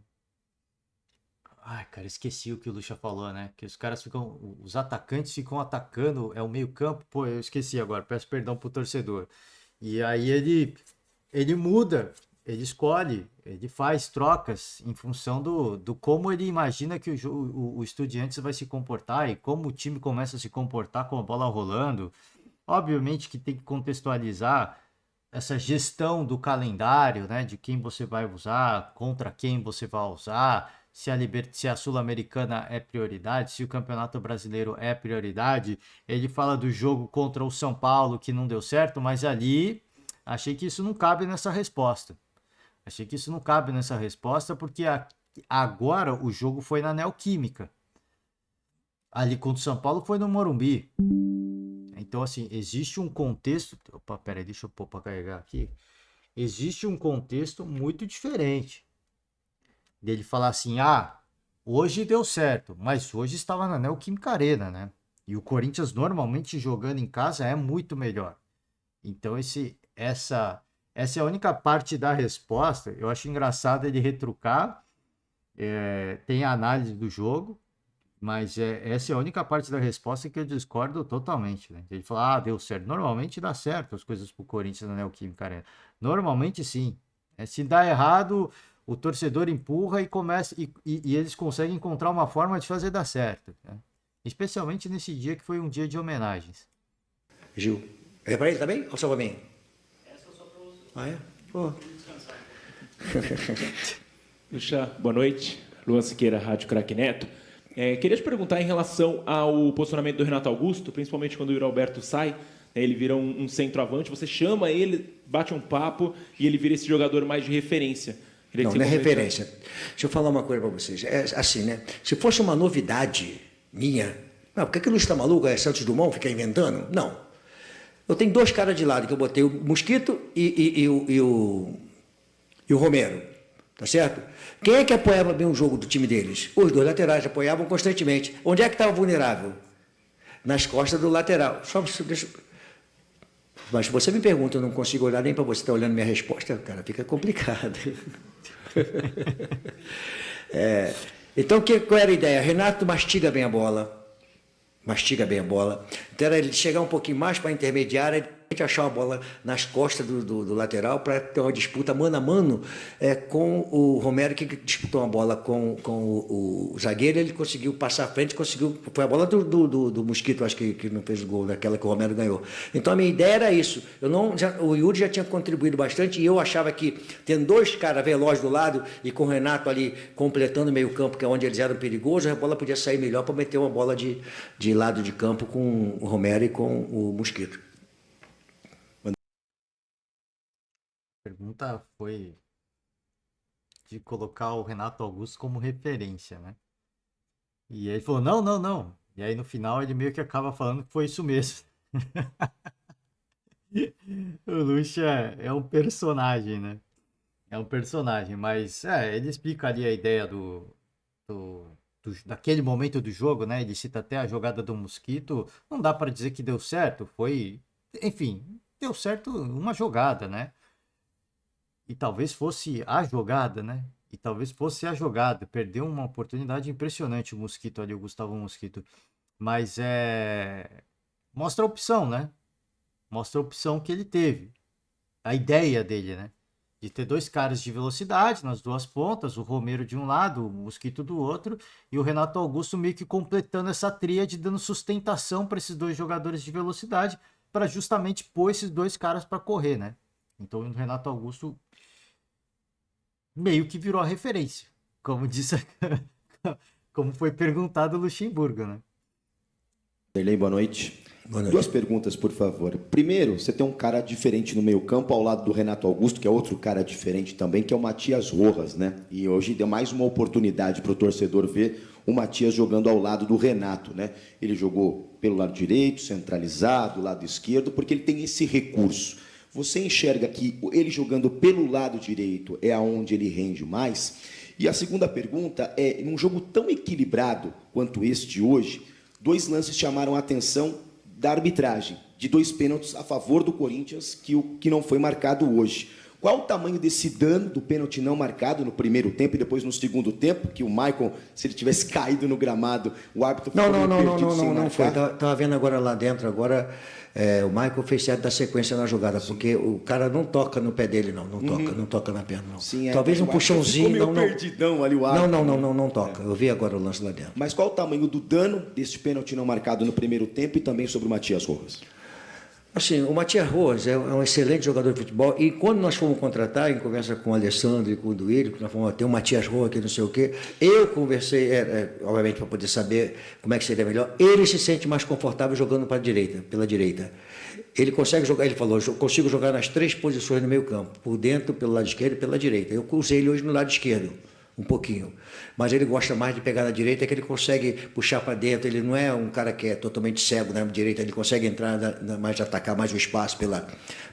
Ai, cara, esqueci o que o Lucha falou, né? Que os caras ficam, os atacantes ficam atacando, é o meio-campo, pô, eu esqueci agora, peço perdão pro torcedor. E aí ele muda, ele escolhe, ele faz trocas em função do como ele imagina que o Estudiantes vai se comportar e como o time começa a se comportar com a bola rolando. Obviamente que tem que contextualizar essa gestão do calendário, né, de quem você vai usar, contra quem você vai usar, se a Sul-Americana é prioridade, se o Campeonato Brasileiro é prioridade. Ele fala do jogo contra o São Paulo que não deu certo, mas ali achei que isso não cabe nessa resposta. Achei que isso não cabe nessa resposta porque agora o jogo foi na Neoquímica. Ali contra o São Paulo foi no Morumbi. Então, assim, existe um contexto. Opa, peraí, deixa eu pôr para carregar aqui. Existe um contexto muito diferente dele falar assim: ah, hoje deu certo, mas hoje estava na Neoquímica Arena, né? E o Corinthians normalmente jogando em casa é muito melhor. Então, essa é a única parte da resposta. Eu acho engraçado ele retrucar. Tem a análise do jogo, mas essa é a única parte da resposta que eu discordo totalmente, né? Ele fala, ah, deu certo. Normalmente dá certo as coisas pro Corinthians na Neoquímica Arena. Normalmente sim. Se dá errado, o torcedor empurra e começa e eles conseguem encontrar uma forma de fazer dar certo, né? Especialmente nesse dia que foi um dia de homenagens. Gil, é para ele também ou só para mim? Essa é só para você. Ah, é? Pô. Luxa, boa noite. Luan Siqueira, Rádio Craque Neto. Queria te perguntar em relação ao posicionamento do Renato Augusto, principalmente quando o Yuri Alberto sai, né, ele vira um centroavante, você chama ele, bate um papo e ele vira esse jogador mais de referência. Não, não é referência. Deixa eu falar uma coisa para vocês. É assim, né? Se fosse uma novidade minha, não, por que o Luiz está maluco? É Santos Dumont ficar inventando? Não. Eu tenho dois caras de lado, que eu botei o Mosquito e o Romero. Tá certo? Quem é que apoiava bem o jogo do time deles? Os dois laterais apoiavam constantemente. Onde é que estava vulnerável? Nas costas do lateral. Deixa... Mas se você me pergunta, eu não consigo olhar nem para você estar olhando minha resposta, cara, fica complicado. Então, qual era a ideia? Renato mastiga bem a bola. Mastiga bem a bola. Então era ele chegar um pouquinho mais para a intermediária e achar a bola nas costas do lateral para ter uma disputa mano a mano com o Romero, que disputou uma bola com o zagueiro. Ele conseguiu passar à frente, foi a bola do Mosquito, acho que não fez o gol, daquela que o Romero ganhou. Então a minha ideia era isso. O Yuri já tinha contribuído bastante e eu achava que, tendo dois caras velozes do lado e com o Renato ali completando o meio campo, que é onde eles eram perigosos, a bola podia sair melhor para meter uma bola de lado de campo com o Romero e com o Mosquito. A pergunta foi de colocar o Renato Augusto como referência, né? E aí ele falou, não, não, não. E aí no final ele meio que acaba falando que foi isso mesmo. O Lucha é um personagem, né? É um personagem, mas ele explica ali a ideia do, daquele momento do jogo, né? Ele cita até a jogada do Mosquito. Não dá para dizer que deu certo, foi, enfim, deu certo uma jogada, né? E talvez fosse a jogada, né? E talvez fosse a jogada. Perdeu uma oportunidade impressionante o Mosquito ali, o Gustavo Mosquito. Mas mostra a opção, né? Mostra a opção que ele teve. A ideia dele, né? De ter dois caras de velocidade nas duas pontas, o Romero de um lado, o Mosquito do outro, e o Renato Augusto meio que completando essa tríade, dando sustentação para esses dois jogadores de velocidade, para justamente pôr esses dois caras para correr, né? Então o Renato Augusto meio que virou a referência, como disse, como foi perguntado o Luxemburgo, né? Derlei, boa noite. Boa noite. Duas perguntas, por favor. Primeiro, você tem um cara diferente no meio-campo, ao lado do Renato Augusto, que é outro cara diferente também, que é o Matias Rojas, né? E hoje deu mais uma oportunidade para o torcedor ver o Matias jogando ao lado do Renato, né? Ele jogou pelo lado direito, centralizado, lado esquerdo, porque ele tem esse recurso. Você enxerga que ele jogando pelo lado direito é aonde ele rende mais? E a segunda pergunta é, num jogo tão equilibrado quanto este de hoje, dois lances chamaram a atenção da arbitragem, de dois pênaltis a favor do Corinthians, que não foi marcado hoje. Qual o tamanho desse dano do pênalti não marcado no primeiro tempo e depois no segundo tempo, que o Maicon, se ele tivesse caído no gramado, o árbitro ficou perdido sem Não foi. marcar? Estava vendo agora lá dentro, agora o Michael fez certo da sequência na jogada, porque o cara não toca no pé dele, não toca na perna, não. Sim, Talvez um mas o árbitro puxãozinho, ficou meio perdidão ali o árbitro. não toca. Eu vi agora o lance lá dentro. Mas qual o tamanho do dano desse pênalti não marcado no primeiro tempo e também sobre o Matias Rojas? Assim, o Matias Rojas é um excelente jogador de futebol e quando nós fomos contratar, em conversa com o Alessandro e com o Duílio, que nós fomos ter o Matias Rojas aqui, não sei o quê, eu conversei, obviamente para poder saber como é que seria melhor, ele se sente mais confortável jogando para a direita, pela direita. Ele consegue jogar, ele falou, eu consigo jogar nas três posições no meio campo, por dentro, pelo lado esquerdo e pela direita. Eu usei ele hoje no lado esquerdo, um pouquinho. Mas ele gosta mais de pegar na direita, que ele consegue puxar para dentro. Ele não é um cara que é totalmente cego na direita, ele consegue entrar, mais atacar mais o espaço pela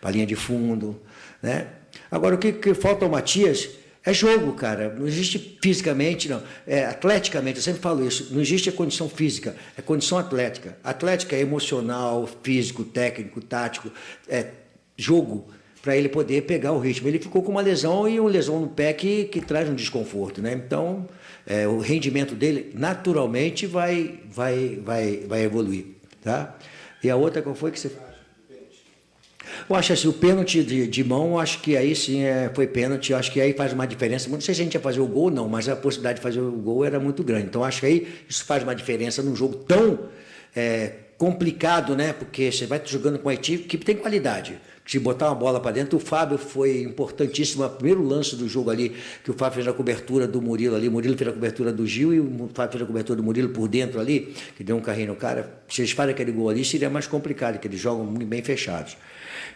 linha de fundo, né? Agora, o que falta ao Matias é jogo, cara. Não existe fisicamente, não. Atleticamente, eu sempre falo isso, não existe a condição física, é condição atlética. Atlética é emocional, físico, técnico, tático, jogo, para ele poder pegar o ritmo. Ele ficou com uma lesão e uma lesão no pé que traz um desconforto, né? Então, o rendimento dele naturalmente vai evoluir, tá? E a outra qual foi que você... Eu acho assim, o pênalti de mão, eu acho que aí sim foi pênalti, eu acho que aí faz uma diferença. Não sei se a gente ia fazer o gol, não, mas a possibilidade de fazer o gol era muito grande. Então, acho que aí isso faz uma diferença num jogo tão complicado, né? Porque você vai jogando com a equipe que tem qualidade. Se botar uma bola para dentro, o Fábio foi importantíssimo. O primeiro lance do jogo ali, que o Fábio fez a cobertura do Murilo ali, o Murilo fez a cobertura do Gil e o Fábio fez a cobertura do Murilo por dentro ali, que deu um carrinho no cara. Se eles fazem aquele gol ali, seria mais complicado, que eles jogam muito bem fechados.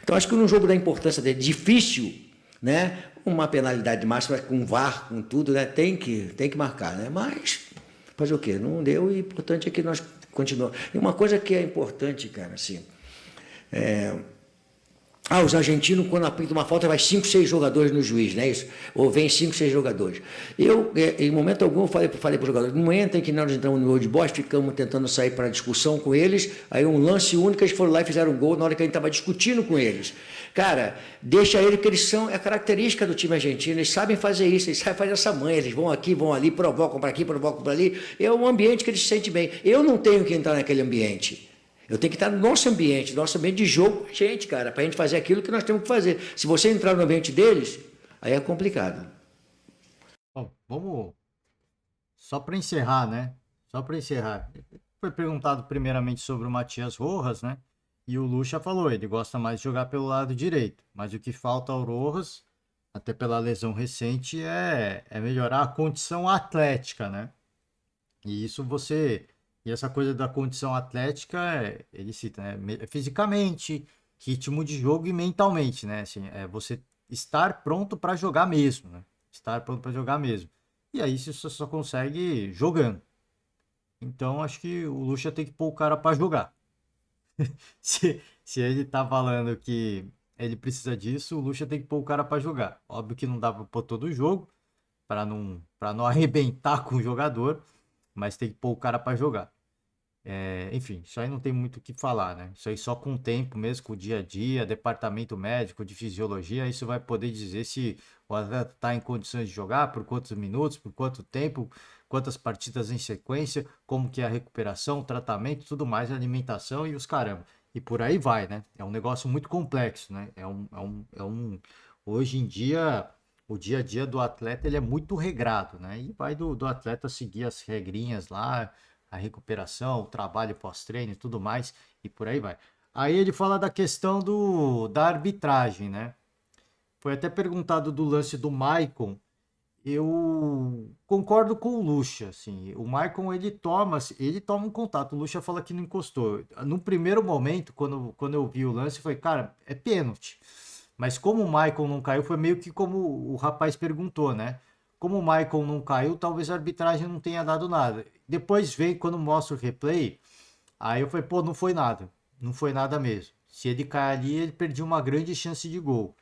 Então, acho que num jogo da importância dele, difícil, né? Uma penalidade máxima com VAR, com tudo, né? Tem que marcar, né? Mas fazer o quê? Não deu e o importante é que nós continuamos. E uma coisa que é importante, cara, assim, os argentinos, quando apitam uma falta, vai 5, 6 jogadores no juiz, não é isso? Ou vem 5, 6 jogadores. Eu, em momento algum, falei para os jogadores, no momento em que nós entramos no Old Boys, ficamos tentando sair para a discussão com eles, aí um lance único, eles foram lá e fizeram um gol na hora que a gente estava discutindo com eles. Cara, deixa eles, que eles são, é a característica do time argentino, eles sabem fazer isso, eles sabem fazer essa manha, eles vão aqui, vão ali, provocam para aqui, provocam para ali, é um ambiente que eles se sentem bem. Eu não tenho que entrar naquele ambiente. Eu tenho que estar no nosso ambiente de jogo com a gente, cara, para a gente fazer aquilo que nós temos que fazer. Se você entrar no ambiente deles, aí é complicado. Bom, vamos... Só para encerrar, né? Só para encerrar. Foi perguntado primeiramente sobre o Matias Rojas, né? E o Lucha falou, ele gosta mais de jogar pelo lado direito. Mas o que falta ao Rojas, até pela lesão recente, é melhorar a condição atlética, né? E isso você... E essa coisa da condição atlética, ele cita, né? Fisicamente, ritmo de jogo e mentalmente, né? Assim, você estar pronto para jogar mesmo, né? Estar pronto para jogar mesmo. E aí você só consegue jogando. Então, acho que o Lucha tem que pôr o cara para jogar. se ele tá falando que ele precisa disso, o Lucha tem que pôr o cara para jogar. Óbvio que não dá para pôr todo o jogo, para não arrebentar com o jogador, mas tem que pôr o cara para jogar. Enfim, isso aí não tem muito o que falar, né? Isso aí só com o tempo mesmo, com o dia a dia, departamento médico de fisiologia, isso vai poder dizer se o atleta está em condições de jogar, por quantos minutos, por quanto tempo, quantas partidas em sequência, como que é a recuperação, o tratamento, tudo mais, a alimentação e os caramba. E por aí vai, né? É um negócio muito complexo, né? Hoje em dia, o dia a dia do atleta, ele é muito regrado, né? E vai do atleta seguir as regrinhas lá, a recuperação, o trabalho pós-treino e tudo mais, e por aí vai. Aí ele fala da questão da arbitragem, né? Foi até perguntado do lance do Maicon. Eu concordo com o Lucha, assim. O Maicon, ele toma um contato. O Lucha fala que não encostou. No primeiro momento, quando eu vi o lance, foi, cara, é pênalti. Mas como o Maicon não caiu, foi meio que como o rapaz perguntou, né? Como o Maicon não caiu, talvez a arbitragem não tenha dado nada. Depois veio, quando mostra o replay, aí eu falei, pô, não foi nada. Não foi nada mesmo. Se ele cair ali, ele perdeu uma grande chance de gol.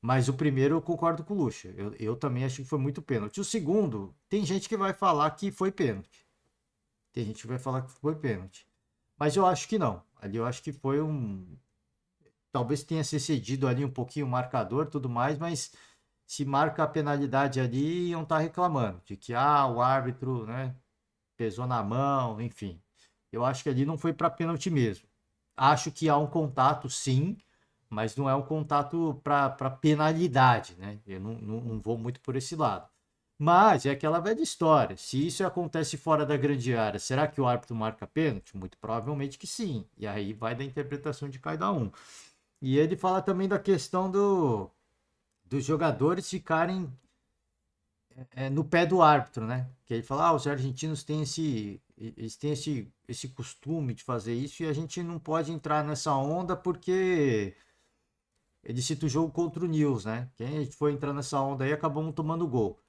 Mas o primeiro eu concordo com o Lucha. Eu também acho que foi muito pênalti. O segundo, tem gente que vai falar que foi pênalti. Tem gente que vai falar que foi pênalti. Mas eu acho que não. Ali eu acho que foi um. Talvez tenha se cedido ali um pouquinho o marcador e tudo mais, mas se marca a penalidade ali, iam estar reclamando de que o árbitro, né, pesou na mão, enfim. Eu acho que ali não foi para pênalti mesmo. Acho que há um contato, sim, mas não é um contato para penalidade, né? Eu não vou muito por esse lado. Mas é aquela velha história. Se isso acontece fora da grande área, será que o árbitro marca pênalti? Muito provavelmente que sim. E aí vai da interpretação de cada um. E ele fala também da questão dos jogadores ficarem no pé do árbitro, né? Que ele fala, os argentinos têm esse costume de fazer isso e a gente não pode entrar nessa onda porque ele cita o jogo contra o Nils, né? Quem foi entrar nessa onda aí acabamos tomando gol.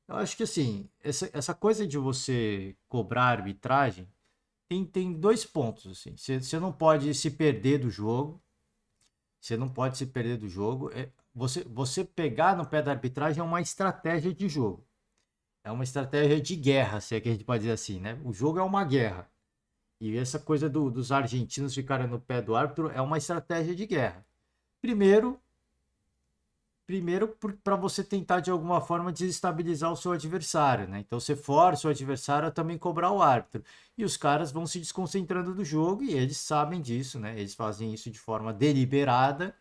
Eu acho que assim, essa coisa de você cobrar a arbitragem tem dois pontos, assim. Você não pode se perder do jogo. Você não pode se perder do jogo. Você pegar no pé da arbitragem é uma estratégia de jogo. É uma estratégia de guerra, se é que a gente pode dizer assim, né? O jogo é uma guerra. E essa coisa dos argentinos ficarem no pé do árbitro é uma estratégia de guerra. Primeiro, para você tentar de alguma forma desestabilizar o seu adversário, né? Então você força o adversário a também cobrar o árbitro. E os caras vão se desconcentrando do jogo e eles sabem disso, né? Eles fazem isso de forma deliberada.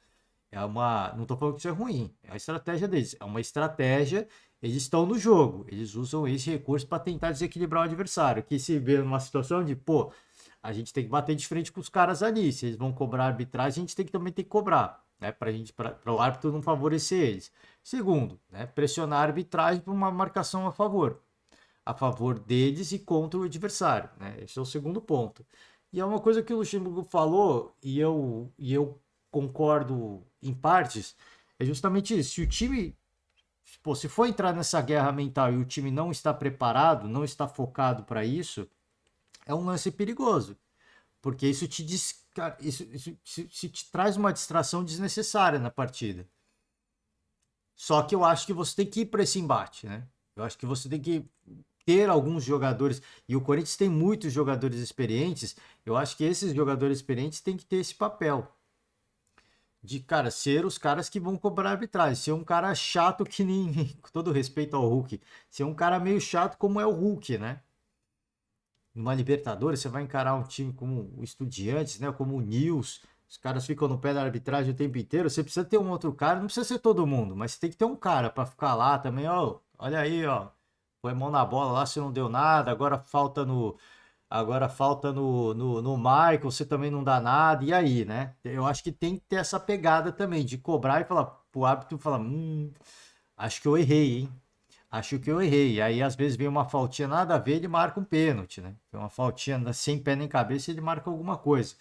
Não estou falando que isso é ruim, é a estratégia deles. É uma estratégia, eles estão no jogo, eles usam esse recurso para tentar desequilibrar o adversário. Que se vê numa situação de, pô, a gente tem que bater de frente com os caras ali. Se eles vão cobrar arbitragem, a gente também tem que cobrar, né? Para o árbitro não favorecer eles. Segundo, né? Pressionar a arbitragem para uma marcação a favor deles e contra o adversário, né? Esse é o segundo ponto. E é uma coisa que o Luxemburgo falou, e eu concordo em partes, é justamente isso. Se o time, pô, se for entrar nessa guerra mental e o time não está preparado, não está focado para isso, é um lance perigoso. Porque isso te diz, cara, isso te traz uma distração desnecessária na partida. Só que eu acho que você tem que ir para esse embate, né? Eu acho que você tem que ter alguns jogadores, e o Corinthians tem muitos jogadores experientes, eu acho que esses jogadores experientes têm que ter esse papel de, cara, ser os caras que vão cobrar a arbitragem, ser um cara chato que nem, com todo respeito ao Hulk, ser um cara meio chato como é o Hulk, né? Numa Libertadores, você vai encarar um time como o Estudiantes, né? Como o Nils, os caras ficam no pé da arbitragem o tempo inteiro. Você precisa ter um outro cara, não precisa ser todo mundo, mas você tem que ter um cara para ficar lá também, ó. Olha aí, ó. Põe mão na bola lá, você não deu nada, agora falta no Michael, você também não dá nada, e aí, né? Eu acho que tem que ter essa pegada também, de cobrar e falar pro árbitro falar, acho que eu errei, hein? Acho que eu errei. E aí, às vezes, vem uma faltinha nada a ver, ele marca um pênalti, né? Tem uma faltinha sem pé nem cabeça, ele marca alguma coisa.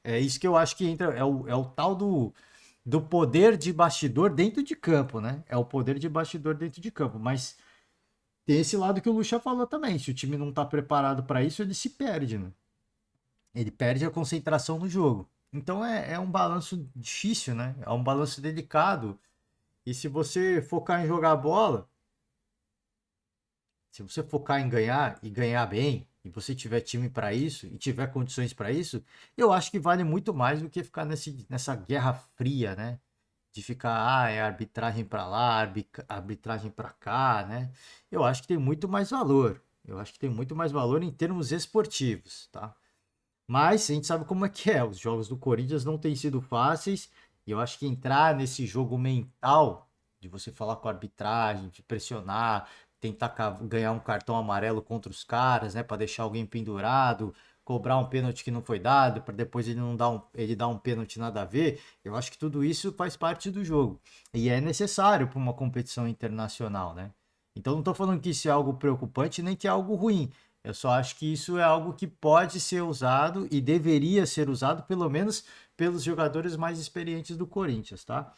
É isso que eu acho que entra, é o tal do poder de bastidor dentro de campo, né? É o poder de bastidor dentro de campo, mas tem esse lado que o Lucha falou também. Se o time não tá preparado para isso, ele se perde, né? Ele perde a concentração no jogo. Então é um balanço difícil, né? É um balanço delicado. E se você focar em jogar bola, se você focar em ganhar e ganhar bem, e você tiver time para isso e tiver condições para isso, eu acho que vale muito mais do que ficar nessa guerra fria, né? De ficar, é arbitragem para lá, arbitragem para cá, né? Eu acho que tem muito mais valor. Eu acho que tem muito mais valor em termos esportivos, tá? Mas a gente sabe como é que é. Os jogos do Corinthians não têm sido fáceis. E eu acho que entrar nesse jogo mental de você falar com a arbitragem, de pressionar, tentar ganhar um cartão amarelo contra os caras, né, para deixar alguém pendurado, cobrar um pênalti que não foi dado, para depois ele não dar ele dar um pênalti nada a ver. Eu acho que tudo isso faz parte do jogo e é necessário para uma competição internacional, né? Então não estou falando que isso é algo preocupante nem que é algo ruim. Eu só acho que isso é algo que pode ser usado e deveria ser usado, pelo menos pelos jogadores mais experientes do Corinthians, tá?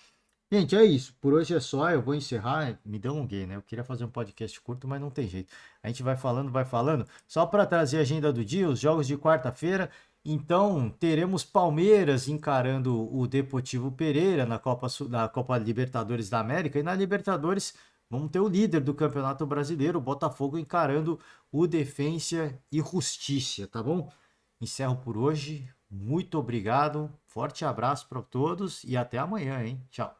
Gente, é isso. Por hoje é só. Eu vou encerrar. Me delonguei, né? Eu queria fazer um podcast curto, mas não tem jeito. A gente vai falando, vai falando. Só para trazer a agenda do dia, os jogos de quarta-feira. Então, teremos Palmeiras encarando o Deportivo Pereira na Copa Libertadores da América. E na Libertadores, vamos ter o líder do Campeonato Brasileiro, o Botafogo, encarando o Defensa e Justiça, tá bom? Encerro por hoje. Muito obrigado. Forte abraço para todos e até amanhã, hein? Tchau.